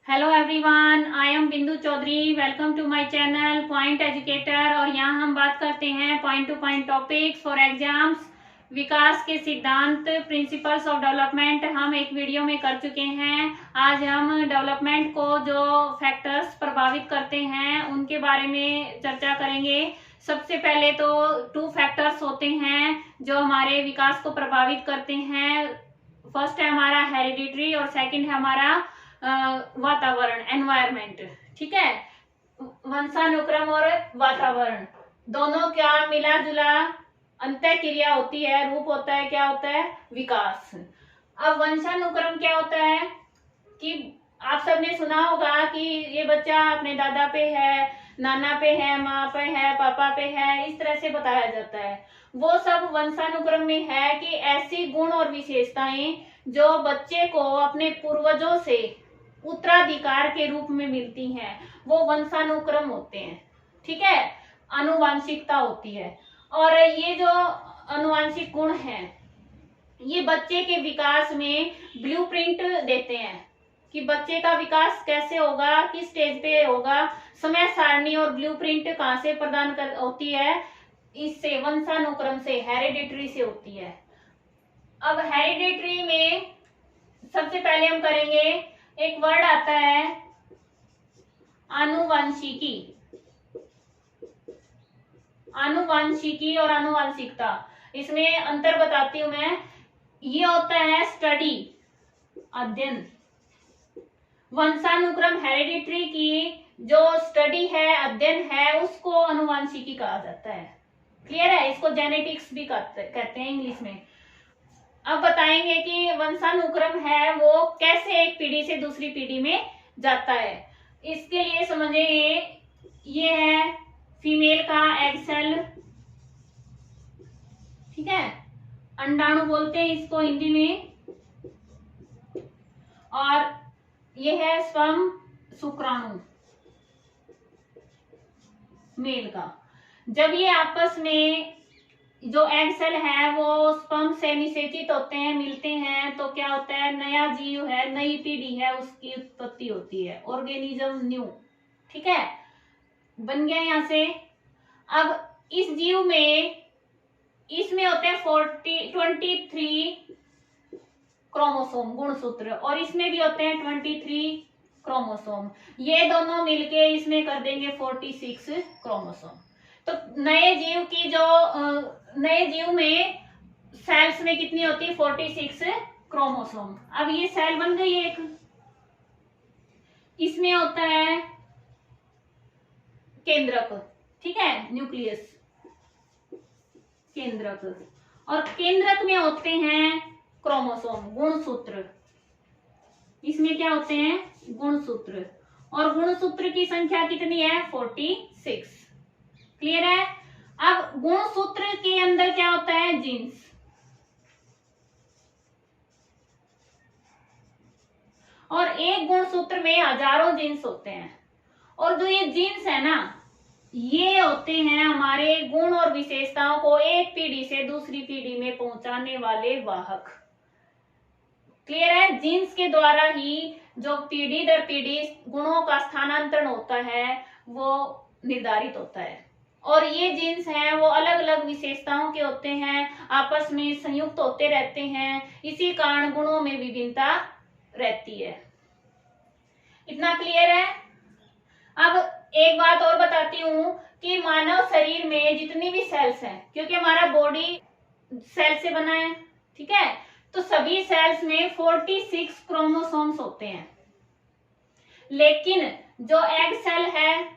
Hello everyone, I am Bindu Chaudhary. Welcome to my channel point educator. और यहाँ हम बात करते हैं point to point topics for exams. विकास के सिद्धांत, प्रिंसिपल्स ऑफ डेवलपमेंट हम एक वीडियो में कर चुके हैं। आज हम डेवलपमेंट को जो फैक्टर्स प्रभावित करते हैं उनके बारे में चर्चा करेंगे। सबसे पहले तो 2 फैक्टर्स होते हैं जो हमारे विकास को प्रभावित करते हैं। फर्स्ट है हमारा हेरिडिटरी और सेकंड है हमारा वातावरण, एनवायरमेंट। ठीक है, वंशानुक्रम और वातावरण दोनों क्या मिला जुला अंतः क्रिया होती है, रूप होता है, क्या होता है, विकास। अब वंशानुक्रम क्या होता है कि आप सबने सुना होगा कि ये बच्चा अपने दादा पे है, नाना पे है, माँ पे है, पापा पे है, इस तरह से बताया जाता है। वो सब वंशानुक्रम में है कि ऐसी गुण और विशेषताएं जो बच्चे को अपने पूर्वजों से उत्तराधिकार के रूप में मिलती हैं, वो वंशानुक्रम होते हैं। ठीक है, आनुवांशिकता होती है। और ये जो आनुवांशिक गुण हैं ये बच्चे के विकास में ब्लूप्रिंट देते हैं कि बच्चे का विकास कैसे होगा, किस स्टेज पे होगा। समय सारणी और ब्लूप्रिंट कहाँ से प्रदान होती है, इससे वंशानुक्रम से, हेरिडिटरी से होती है। अब हेरिडिटरी में सबसे पहले हम करेंगे, एक वर्ड आता है आनुवंशिकी। आनुवंशिकी और आनुवंशिकता, इसमें अंतर बताती हूं मैं। ये होता है स्टडी, अध्ययन। वंशानुक्रम, हेरिडिटरी की जो स्टडी है, अध्ययन है, उसको आनुवंशिकी कहा जाता है। क्लियर है, इसको जेनेटिक्स भी कहते हैं इंग्लिश में। अब बताएंगे कि वंशानुक्रम है वो कैसे एक पीढ़ी से दूसरी पीढ़ी में जाता है। इसके लिए समझिए, ये है फीमेल का एग सेल। ठीक है, अंडाणु बोलते हैं इसको हिंदी में। और ये है स्पर्म, शुक्राणु मेल का। जब ये आपस में जो एग सेल है वो स्पर्म से निषेचित होते हैं, मिलते हैं, तो क्या होता है, नया जीव है, नई पीढ़ी है, उसकी उत्पत्ति होती है। Organism new. ठीक है, बन गया यहां से। अब इस जीव में, इसमें होते हैं 23 क्रोमोसोम, गुणसूत्र, और इसमें भी होते हैं 23 क्रोमोसोम। ये दोनों मिलके इसमें कर देंगे 46 क्रोमोसोम। तो नए जीव की जो नए जीव में सेल्स में कितनी होती है, 46 क्रोमोसोम। अब ये सेल बन गई एक, इसमें होता है केंद्रक। ठीक है, न्यूक्लियस, केंद्रक। और केंद्रक में होते हैं क्रोमोसोम, गुणसूत्र। इसमें क्या होते हैं, गुणसूत्र। और गुणसूत्र की संख्या कितनी है, 46। क्लियर है। अब गुणसूत्र के अंदर क्या होता है, जीन्स। और एक गुणसूत्र में हजारों जीन्स होते हैं। और जो ये जीन्स है ना, ये होते हैं हमारे गुण और विशेषताओं को एक पीढ़ी से दूसरी पीढ़ी में पहुंचाने वाले वाहक। क्लियर है, जीन्स के द्वारा ही जो पीढ़ी दर पीढ़ी गुणों का स्थानांतरण होता है वो निर्धारित होता है। और ये जीन्स हैं वो अलग अलग विशेषताओं के होते हैं, आपस में संयुक्त होते रहते हैं, इसी कारण गुणों में विभिन्नता रहती है। इतना क्लियर है। अब एक बात और बताती हूं कि मानव शरीर में जितनी भी सेल्स हैं, क्योंकि हमारा बॉडी सेल से बना है, ठीक है, तो सभी सेल्स में 46 क्रोमोसोम्स होते हैं। लेकिन जो एग सेल है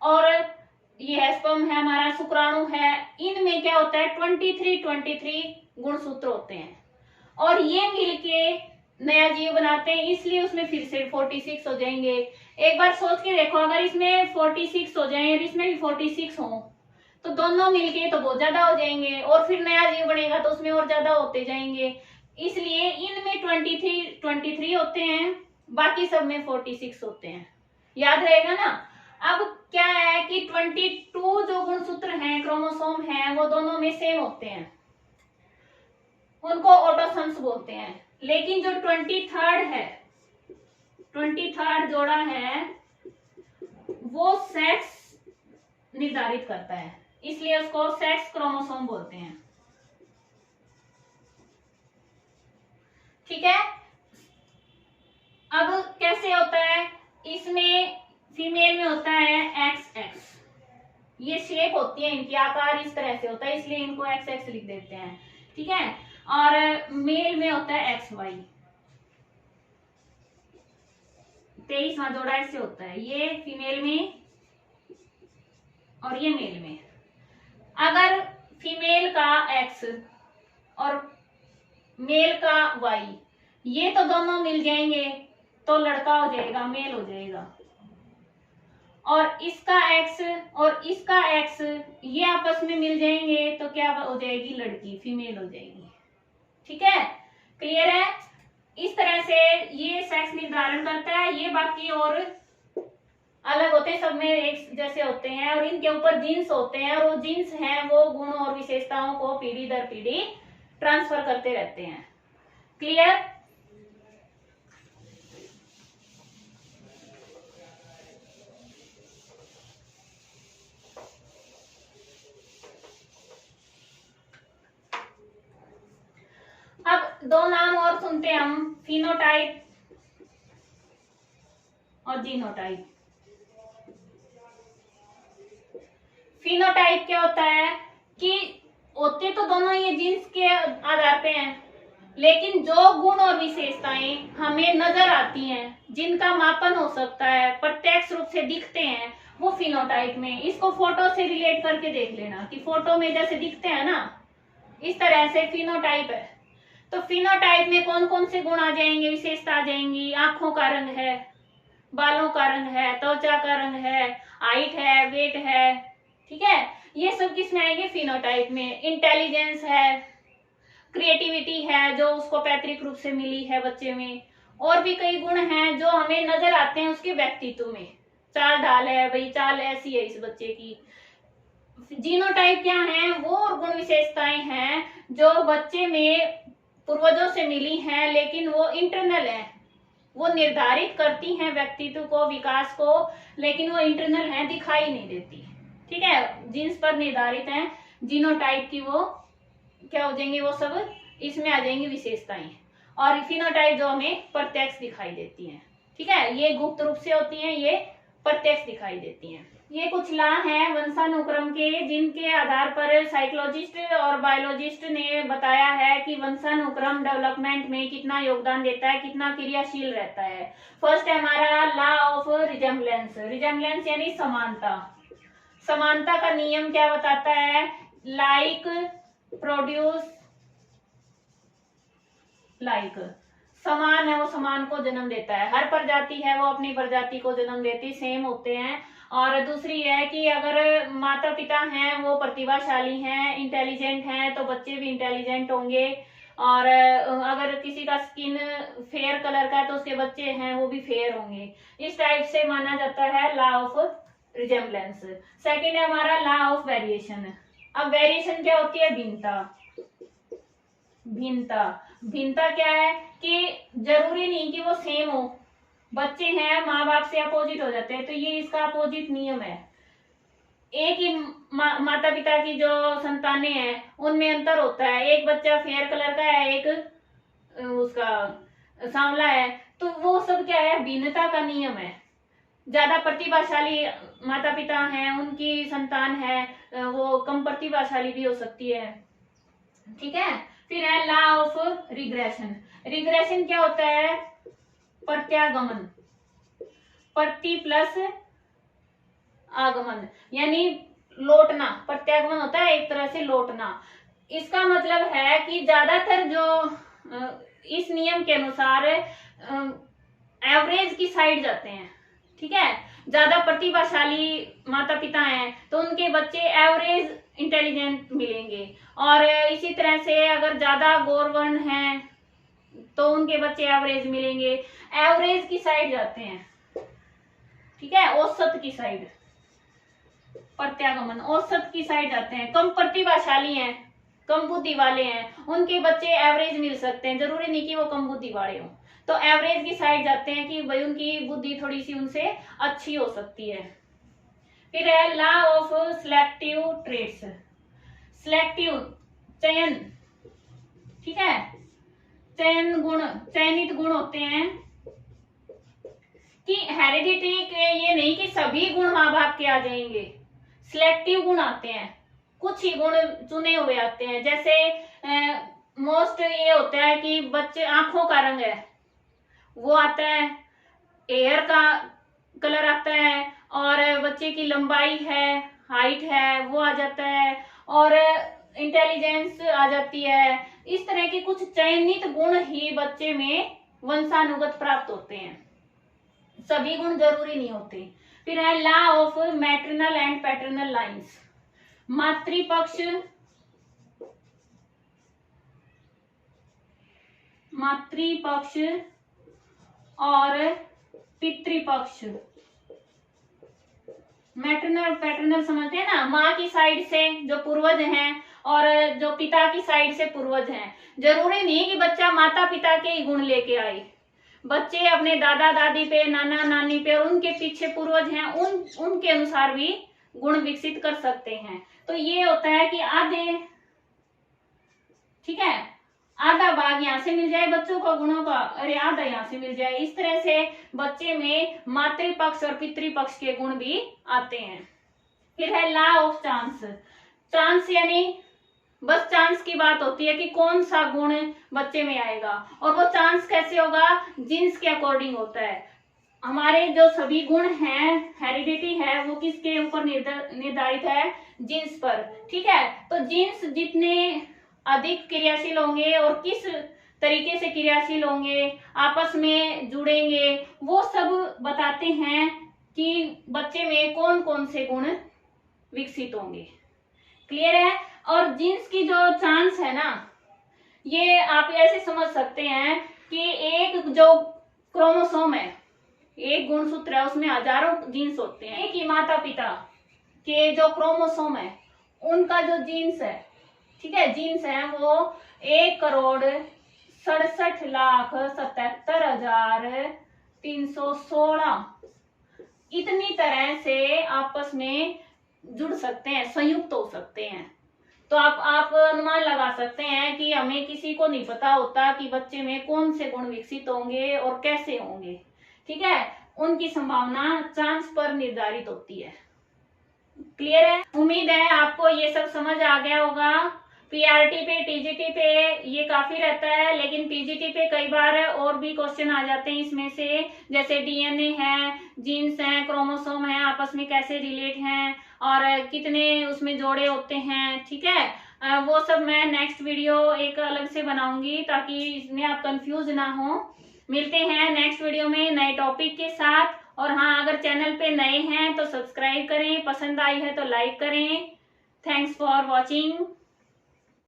और ये स्पर्म है, हमारा शुक्राणु है, इनमें क्या होता है, 23 गुणसूत्र होते हैं। और ये मिलके नया जीव बनाते हैं, इसलिए उसमें फिर से 46 हो जाएंगे। एक बार सोच के देखो, अगर इसमें 46 हो जाए और इसमें भी 46 हो तो दोनों मिलके तो बहुत ज्यादा हो जाएंगे, और फिर नया जीव बनेगा तो उसमें और ज्यादा होते जाएंगे। इसलिए इनमें 23 होते हैं, बाकी सब में 46 होते हैं। याद रहेगा ना। अब क्या है कि 22 जो गुणसूत्र हैं, क्रोमोसोम हैं, वो दोनों में सेम होते हैं, उनको ऑटोसोम्स बोलते हैं। लेकिन जो 23rd है 23rd जोड़ा है वो सेक्स निर्धारित करता है, इसलिए उसको सेक्स क्रोमोसोम बोलते हैं। ठीक है, अब कैसे होता है, इसमें फीमेल में होता है XX, ये शेप होती है इनकी, आकार इस तरह से होता है, इसलिए इनको XX लिख देते हैं। ठीक है, और मेल में होता है XY। 23वां जोड़ा ऐसे होता है, ये फीमेल में और ये मेल में। अगर फीमेल का X और मेल का Y, ये तो दोनों मिल जाएंगे तो लड़का हो जाएगा, मेल हो जाएगा। और इसका X और इसका X ये आपस में मिल जाएंगे तो क्या हो जाएगी, लड़की, फीमेल हो जाएगी। ठीक है, क्लियर है। इस तरह से ये सेक्स निर्धारण करता है। ये बाकी और अलग होते हैं, सब में एक जैसे होते हैं, और इनके ऊपर जीन्स होते हैं, और वो जीन्स हैं वो गुण और विशेषताओं को पीढ़ी दर पीढ़ी ट्रांसफर करते रहते हैं। क्लियर। अब दो नाम और सुनते हैं हम, फिनोटाइप और जीनोटाइप। फिनोटाइप क्या होता है कि होते तो दोनों ये जीन्स के आधार पे हैं, लेकिन जो गुण और विशेषताएं हमें नजर आती हैं, जिनका मापन हो सकता है, प्रत्यक्ष रूप से दिखते हैं, वो फिनोटाइप में। इसको फोटो से रिलेट करके देख लेना कि फोटो में जैसे दिखते हैं ना, इस तरह से फिनोटाइप है। तो फिनोटाइप में कौन कौन से गुण आ जाएंगे, विशेषता आ जाएंगी। आंखों का रंग है, बालों का रंग है, त्वचा का रंग है, हाइट है, वेट है। ठीक है, ये सब किस में आएंगे, फिनोटाइप में। इंटेलिजेंस है, क्रिएटिविटी है जो उसको पैतृक रूप से मिली है बच्चे में, और भी कई गुण हैं जो हमें नजर आते हैं उसके व्यक्तित्व में। चाल ढाल है, भाई चाल ऐसी है इस बच्चे की। जीनोटाइप क्या है, वो गुण विशेषताएं हैं जो बच्चे में पूर्वजों से मिली हैं, लेकिन वो इंटरनल है, वो निर्धारित करती हैं व्यक्तित्व को, विकास को, लेकिन वो इंटरनल है, दिखाई नहीं देती। ठीक है, जीन्स पर निर्धारित हैं। जीनोटाइप की वो क्या हो जाएंगे, वो सब इसमें आ जाएंगी विशेषताएं। और फिनोटाइप जो हमें प्रत्यक्ष दिखाई देती हैं। ठीक है, ये गुप्त रूप से होती हैं, ये प्रत्यक्ष दिखाई देती हैं। ये कुछ लॉ हैं वंशानुक्रम के, जिनके आधार पर साइकोलॉजिस्ट और बायोलॉजिस्ट ने बताया है कि वंशानुक्रम डेवलपमेंट में कितना योगदान देता है, कितना क्रियाशील रहता है। फर्स्ट है हमारा लॉ ऑफ रिजेम्बलेंस। रिजेम्बलेंस यानी समानता। समानता का नियम क्या बताता है, लाइक प्रोड्यूस लाइक। समान है वो समान को जन्म देता है, हर प्रजाति है वो अपनी प्रजाति को जन्म देती, सेम होते हैं। और दूसरी है कि अगर माता पिता हैं वो प्रतिभाशाली हैं, इंटेलिजेंट हैं, तो बच्चे भी इंटेलिजेंट होंगे। और अगर किसी का स्किन फेयर कलर का है तो उसके बच्चे हैं वो भी फेयर होंगे। इस टाइप से माना जाता है लॉ ऑफ रिजेम्बलेंस। सेकेंड है हमारा लॉ ऑफ वेरिएशन। अब वेरिएशन क्या होती है, भिन्नता। भिन्नता, भिन्नता क्या है कि जरूरी नहीं कि वो सेम हो, बच्चे हैं माँ बाप से अपोजिट हो जाते हैं, तो ये इसका अपोजिट नियम है। एक ही माता पिता की जो संतानें हैं उनमें अंतर होता है, एक बच्चा फेयर कलर का है, एक उसका सांवला है, तो वो सब क्या है, भिन्नता का नियम है। ज्यादा प्रतिभाशाली माता पिता हैं, उनकी संतान है वो कम प्रतिभाशाली भी हो सकती है। ठीक है, फिर है लॉ ऑफ रिग्रेशन। रिग्रेशन क्या होता है, प्रत्यागमन। प्रति प्लस आगमन यानी लौटना, प्रत्यागमन होता है एक तरह से लौटना। इसका मतलब है कि ज्यादातर जो इस नियम के अनुसार एवरेज की साइड जाते हैं। ठीक है, ज्यादा प्रतिभाशाली माता पिता हैं तो उनके बच्चे एवरेज इंटेलिजेंट मिलेंगे, और इसी तरह से अगर ज्यादा गौरवर्ण हैं तो उनके बच्चे एवरेज मिलेंगे। एवरेज की साइड जाते हैं, ठीक है, औसत की साइड। प्रत्यागमन औसत की साइड जाते हैं। कम प्रतिभाशाली हैं, कम बुद्धि वाले हैं, उनके बच्चे एवरेज मिल सकते हैं, जरूरी नहीं कि वो कम बुद्धि वाले हों। तो एवरेज की साइड जाते हैं कि भाई उनकी बुद्धि थोड़ी सी उनसे अच्छी हो सकती है। फिर है law of selective traits. Selective चयन, ठीक है, चयनित गुण होते हैं कि हेरिडिटी के ये नहीं कि सभी गुण माँ बाप के आ जाएंगे, सिलेक्टिव गुण आते हैं, कुछ ही गुण चुने हुए आते हैं। जैसे मोस्ट ये होता है कि बच्चे आंखों का रंग है वो आता है, हेयर का कलर आता है, और बच्चे की लंबाई है, हाइट है वो आ जाता है, और इंटेलिजेंस आ जाती है। इस तरह के कुछ चयनित गुण ही बच्चे में वंशानुगत प्राप्त होते हैं, सभी गुण जरूरी नहीं होते। फिर है law of maternal and paternal lines. मातृपक्ष और पितृपक्ष, मैटरनल पैटर्नल समझते हैं ना, माँ की साइड से जो पूर्वज हैं और जो पिता की साइड से पूर्वज हैं। जरूरी नहीं कि बच्चा माता पिता के ही गुण लेके आए, बच्चे अपने दादा दादी पे, नाना नानी पे और उनके पीछे पूर्वज हैं उनके अनुसार भी गुण विकसित कर सकते हैं। तो ये होता है कि आधे, ठीक है, आधा भाग यहाँ से मिल जाए बच्चों को गुणों का, अरे आधा यहाँ से मिल जाए। इस तरह से बच्चे में मातृपक्ष और पितृपक्ष के गुण भी आते हैं। फिर है लॉ ऑफ चांस। चांस यानी बस चांस की बात होती है कि कौन सा गुण बच्चे में आएगा, और वो चांस कैसे होगा, जीन्स के अकॉर्डिंग होता है। हमारे जो सभी गुण हैं, हेरिडिटी है, वो किसके ऊपर निर्धारित है, जीन्स पर, ठीक है। तो जीन्स जितने अधिक क्रियाशील होंगे और किस तरीके से क्रियाशील होंगे, आपस में जुड़ेंगे, वो सब बताते हैं कि बच्चे में कौन कौन से गुण विकसित होंगे। क्लियर है। और जीन्स की जो चांस है ना, ये आप ऐसे समझ सकते हैं कि एक जो क्रोमोसोम है, एक गुणसूत्र है, उसमें हजारों जीन्स होते हैं। एक ही माता पिता के जो क्रोमोसोम है उनका जो जीन्स है, ठीक है, जीन्स है वो 1,67,77,316 इतनी तरह से आपस में जुड़ सकते हैं, संयुक्त हो सकते हैं। तो आप अनुमान लगा सकते हैं कि हमें किसी को नहीं पता होता कि बच्चे में कौन से गुण विकसित होंगे और कैसे होंगे, ठीक है। उनकी संभावना चांस पर निर्धारित होती है। क्लियर है। उम्मीद है आपको ये सब समझ आ गया होगा। पीआरटी पे, टीजीटी पे ये काफी रहता है, लेकिन पीजीटी पे कई बार और भी क्वेश्चन आ जाते हैं इसमें से, जैसे डीएनए है, जीन्स है, क्रोमोसोम है, आपस में कैसे रिलेट हैं और कितने उसमें जोड़े होते हैं, ठीक है। वो सब मैं नेक्स्ट वीडियो एक अलग से बनाऊंगी ताकि इसमें आप कंफ्यूज ना हो। मिलते हैं नेक्स्ट वीडियो में नए टॉपिक के साथ। और हाँ, अगर चैनल पे नए हैं तो सब्सक्राइब करें, पसंद आई है तो लाइक करें। Thanks for watching.